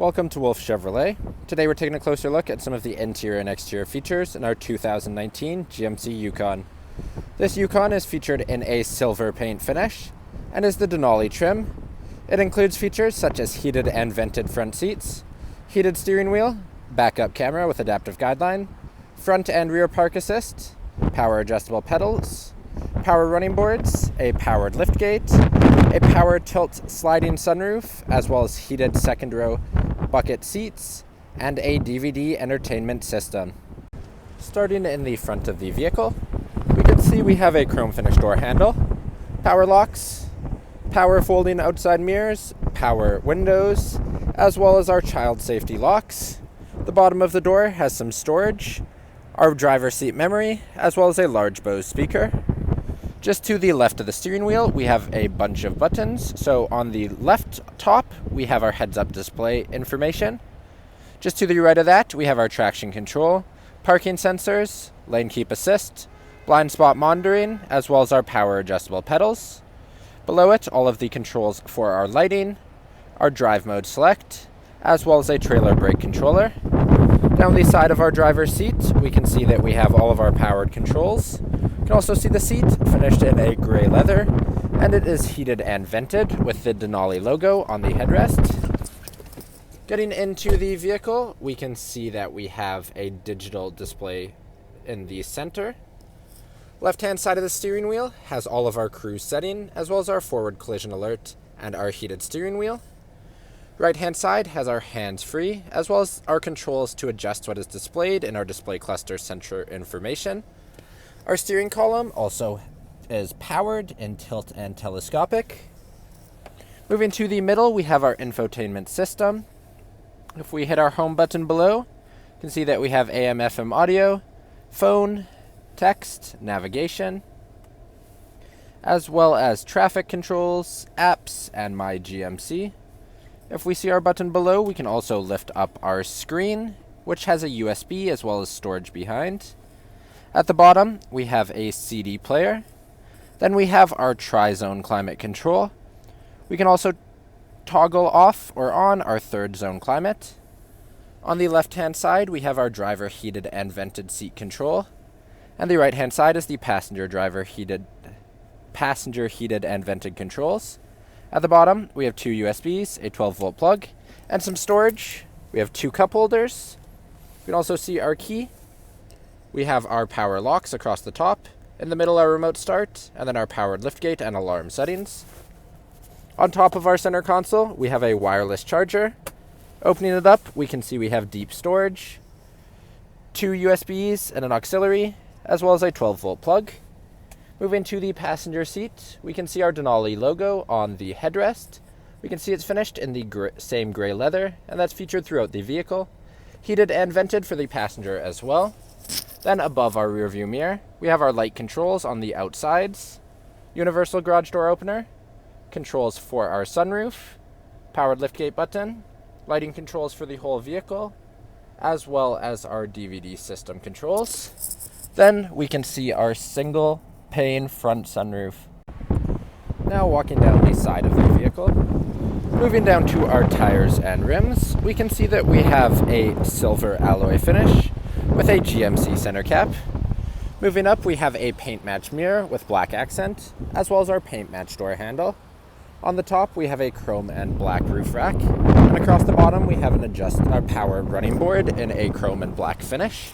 Welcome to Wolfe Chevrolet. Today we're taking a closer look at some of the interior and exterior features in our 2019 GMC Yukon. This Yukon is featured in a silver paint finish and is the Denali trim. It includes features such as heated and vented front seats, heated steering wheel, backup camera with adaptive guideline, front and rear park assist, power adjustable pedals, power running boards, a powered liftgate, a power tilt sliding sunroof, as well as heated second row bucket seats, and a DVD entertainment system. Starting in the front of the vehicle, we can see we have a chrome finish door handle, power locks, power folding outside mirrors, power windows, as well as our child safety locks. The bottom of the door has some storage, our driver's seat memory, as well as a large Bose speaker. Just to the left of the steering wheel, we have a bunch of buttons. So on the left top, we have our heads-up display information. Just to the right of that, we have our traction control, parking sensors, lane keep assist, blind spot monitoring, as well as our power adjustable pedals. Below it, all of the controls for our lighting, our drive mode select, as well as a trailer brake controller. Down the side of our driver's seat, we can see that we have all of our powered controls. You can also see the seat finished in a gray leather, and it is heated and vented with the Denali logo on the headrest. Getting into the vehicle, we can see that we have a digital display in the center. Left-hand side of the steering wheel has all of our cruise setting, as well as our forward collision alert and our heated steering wheel. Right-hand side has our hands-free, as well as our controls to adjust what is displayed in our display cluster center information. Our steering column also is powered in tilt and telescopic. Moving to the middle, we have our infotainment system. If we hit our home button below, you can see that we have AM/FM audio, phone, text, navigation, as well as traffic controls, apps, and my GMC. If we see our button below, we can also lift up our screen, which has a USB as well as storage behind. At the bottom, we have a CD player. Then we have our tri-zone climate control. We can also toggle off or on our third zone climate. On the left-hand side, we have our driver heated and vented seat control. And the right-hand side is the passenger heated and vented controls. At the bottom, we have two USBs, a 12-volt plug, and some storage. We have two cup holders. You can also see our key. We have our power locks across the top. In the middle, our remote start, and then our powered liftgate and alarm settings. On top of our center console, we have a wireless charger. Opening it up, we can see we have deep storage, two USBs and an auxiliary, as well as a 12-volt plug. Moving to the passenger seat, we can see our Denali logo on the headrest. We can see it's finished in the same gray leather, and that's featured throughout the vehicle. Heated and vented for the passenger as well. Then above our rear view mirror, we have our light controls on the outsides, universal garage door opener, controls for our sunroof, powered liftgate button, lighting controls for the whole vehicle, as well as our DVD system controls. Then we can see our single pane front sunroof. Now walking down the side of the vehicle, moving down to our tires and rims, we can see that we have a silver alloy finish with a GMC center cap. Moving up, we have a paint match mirror with black accent, as well as our paint match door handle. On the top, we have a chrome and black roof rack, and across the bottom, we have our power running board in a chrome and black finish.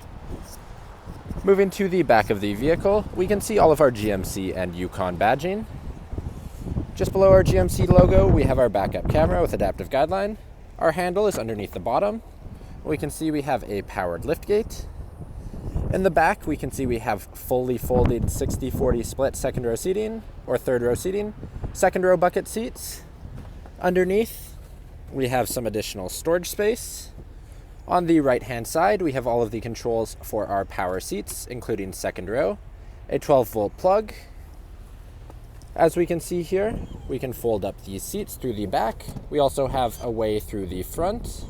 Moving to the back of the vehicle, we can see all of our GMC and Yukon badging. Just below our GMC logo, we have our backup camera with adaptive guideline. Our handle is underneath the bottom. We can see we have a powered liftgate. In the back, we can see we have fully folded 60-40 split second row seating, or third row seating, second row bucket seats. Underneath, we have some additional storage space. On the right-hand side, we have all of the controls for our power seats, including second row, a 12-volt plug. As we can see here, we can fold up these seats through the back. We also have a way through the front.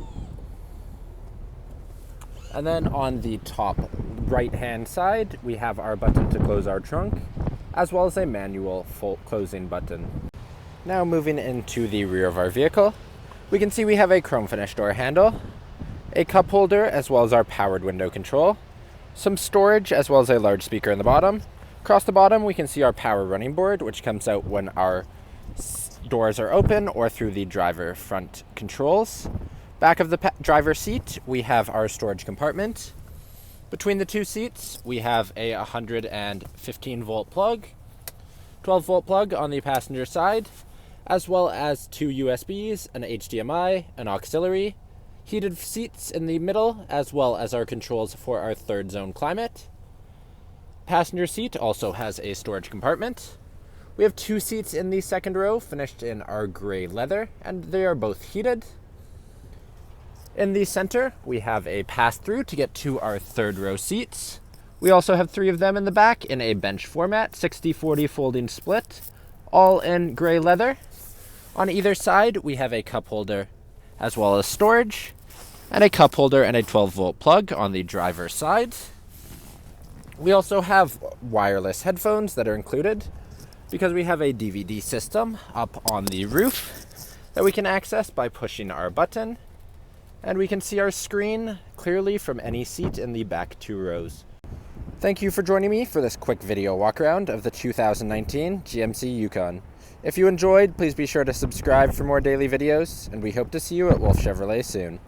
And then on the top right-hand side, we have our button to close our trunk, as well as a manual full closing button. Now moving into the rear of our vehicle, We can see we have a chrome finish door handle, a cup holder, as well as our powered window control, some storage, as well as a large speaker in the bottom. Across the bottom, we can see our power running board, which comes out when our doors are open or through the driver front controls. Back of the driver's seat, we have our storage compartment. Between the two seats, we have a 115 volt plug, 12 volt plug on the passenger side, as well as two USBs, an HDMI, an auxiliary, heated seats in the middle, as well as our controls for our third zone climate. Passenger seat also has a storage compartment. We have two seats in the second row, finished in our gray leather, and they are both heated. In the center, we have a pass-through to get to our third row seats. We also have three of them in the back in a bench format, 60-40 folding split, all in gray leather. On either side, we have a cup holder as well as storage, and a cup holder and a 12 volt plug on the driver's side. We also have wireless headphones that are included because we have a DVD system up on the roof that we can access by pushing our button, and we can see our screen clearly from any seat in the back two rows. Thank you for joining me for this quick video walk around of the 2019 GMC Yukon. If you enjoyed, please be sure to subscribe for more daily videos, and we hope to see you at Wolfe Chevrolet soon.